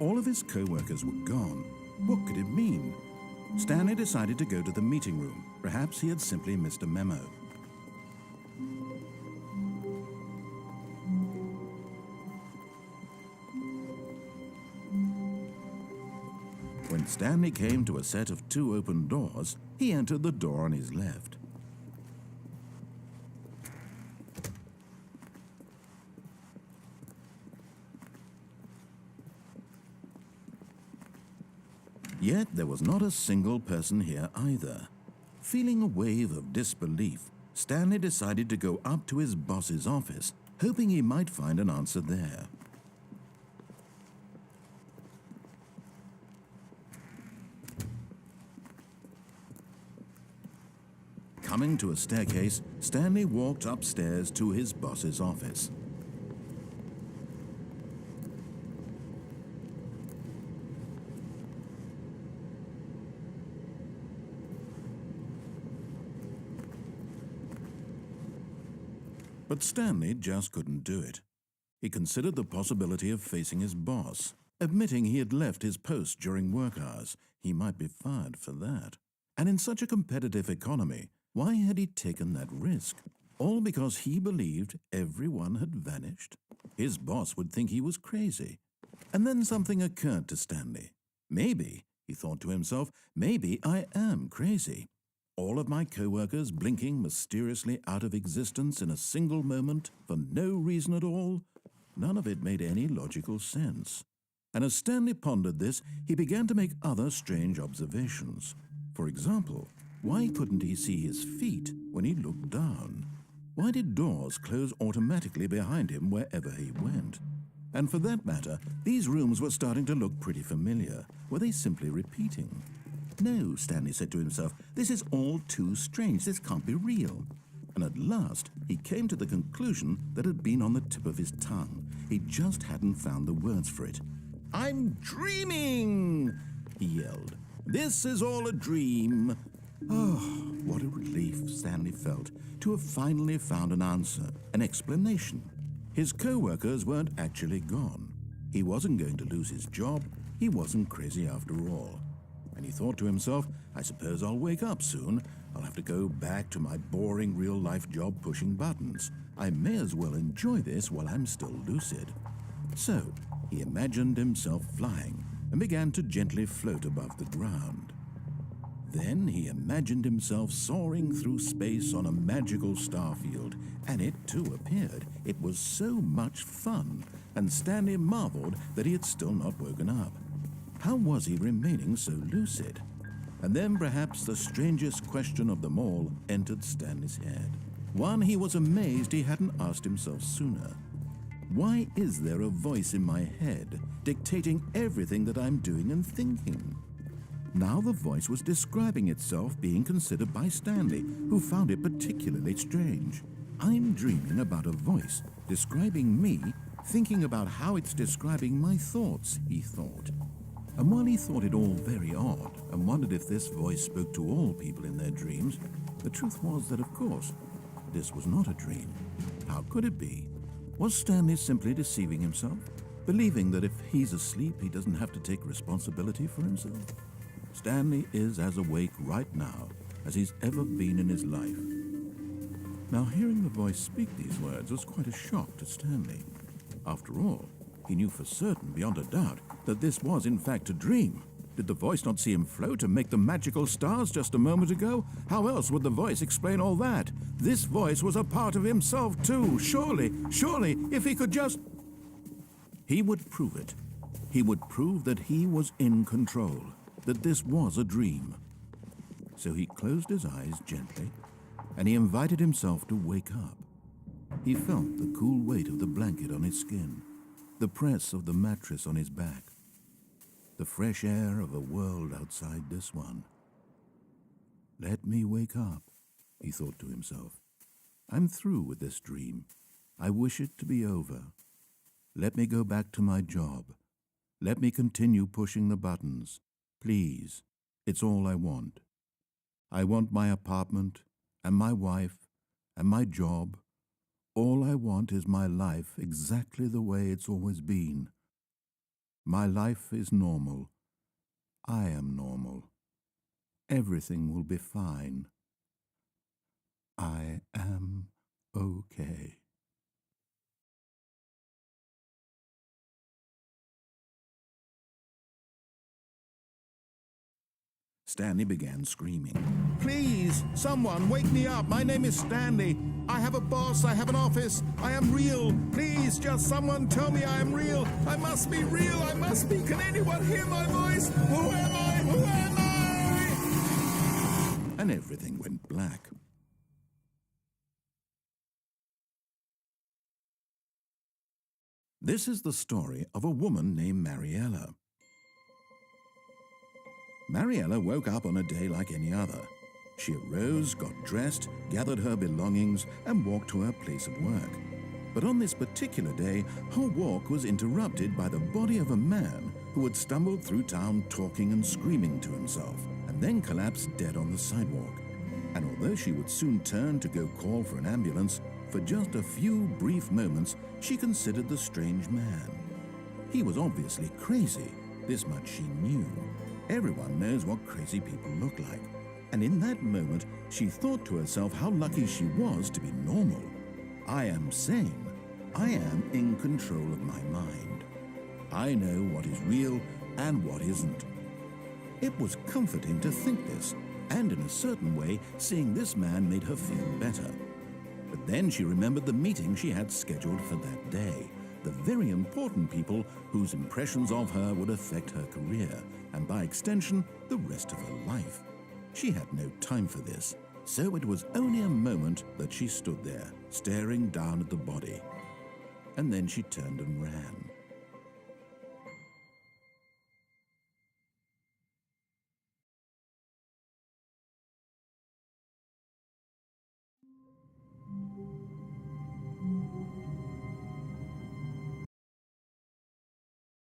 All of his co-workers were gone. What could it mean? Stanley decided to go to the meeting room. Perhaps he had simply missed a memo. When Stanley came to a set of 2 open doors, he entered the door on his left. Yet there was not a single person here either. Feeling a wave of disbelief, Stanley decided to go up to his boss's office, hoping he might find an answer there. Coming to a staircase, Stanley walked upstairs to his boss's office. But Stanley just couldn't do it. He considered the possibility of facing his boss. Admitting he had left his post during work hours, he might be fired for that. And in such a competitive economy, why had he taken that risk? All because he believed everyone had vanished? His boss would think he was crazy. And then something occurred to Stanley. Maybe, he thought to himself, maybe I am crazy. All of my co-workers blinking mysteriously out of existence in a single moment for no reason at all? None of it made any logical sense. And as Stanley pondered this, he began to make other strange observations. For example, why couldn't he see his feet when he looked down? Why did doors close automatically behind him wherever he went? And for that matter, these rooms were starting to look pretty familiar. Were they simply repeating? No, Stanley said to himself, this is all too strange. This can't be real. And at last, he came to the conclusion that had been on the tip of his tongue. He just hadn't found the words for it. "I'm dreaming!" he yelled. "This is all a dream." Oh, what a relief Stanley felt to have finally found an answer, an explanation. His co-workers weren't actually gone. He wasn't going to lose his job. He wasn't crazy after all. And he thought to himself, I suppose I'll wake up soon. I'll have to go back to my boring real-life job pushing buttons. I may as well enjoy this while I'm still lucid. So, he imagined himself flying and began to gently float above the ground. Then he imagined himself soaring through space on a magical starfield, and it too appeared. It was so much fun, and Stanley marveled that he had still not woken up. How was he remaining so lucid? And then perhaps the strangest question of them all entered Stanley's head. One he was amazed he hadn't asked himself sooner. Why is there a voice in my head dictating everything that I'm doing and thinking? Now the voice was describing itself being considered by Stanley, who found it particularly strange. I'm dreaming about a voice describing me, thinking about how it's describing my thoughts, he thought. And while he thought it all very odd and wondered if this voice spoke to all people in their dreams, the truth was that, of course, this was not a dream. How could it be? Was Stanley simply deceiving himself, believing that if he's asleep, he doesn't have to take responsibility for himself? Stanley is as awake right now as he's ever been in his life. Now, hearing the voice speak these words was quite a shock to Stanley. After all, he knew for certain, beyond a doubt, that this was in fact a dream. Did the voice not see him float and make the magical stars just a moment ago? How else would the voice explain all that? This voice was a part of himself too. Surely, if he could just... He would prove it. He would prove that he was in control, that this was a dream. So he closed his eyes gently, and he invited himself to wake up. He felt the cool weight of the blanket on his skin, the press of the mattress on his back, the fresh air of a world outside this one. Let me wake up, he thought to himself. I'm through with this dream. I wish it to be over. Let me go back to my job. Let me continue pushing the buttons. Please, it's all I want. I want my apartment and my wife and my job. All I want is my life exactly the way it's always been. My life is normal. I am normal. Everything will be fine. I am okay. Stanley began screaming. Please, someone, wake me up. My name is Stanley. I have a boss. I have an office. I am real. Please, just someone tell me I am real. I must be real. I must be. Can anyone hear my voice? Who am I? Who am I? And everything went black. This is the story of a woman named Mariella. Mariella woke up on a day like any other. She arose, got dressed, gathered her belongings, and walked to her place of work. But on this particular day, her walk was interrupted by the body of a man who had stumbled through town talking and screaming to himself, and then collapsed dead on the sidewalk. And although she would soon turn to go call for an ambulance, for just a few brief moments, she considered the strange man. He was obviously crazy. This much she knew. Everyone knows what crazy people look like. And in that moment, she thought to herself how lucky she was to be normal. I am sane. I am in control of my mind. I know what is real and what isn't. It was comforting to think this, and in a certain way, seeing this man made her feel better. But then she remembered the meeting she had scheduled for that day. The very important people whose impressions of her would affect her career, and by extension, the rest of her life. She had no time for this, so it was only a moment that she stood there, staring down at the body. And then she turned and ran.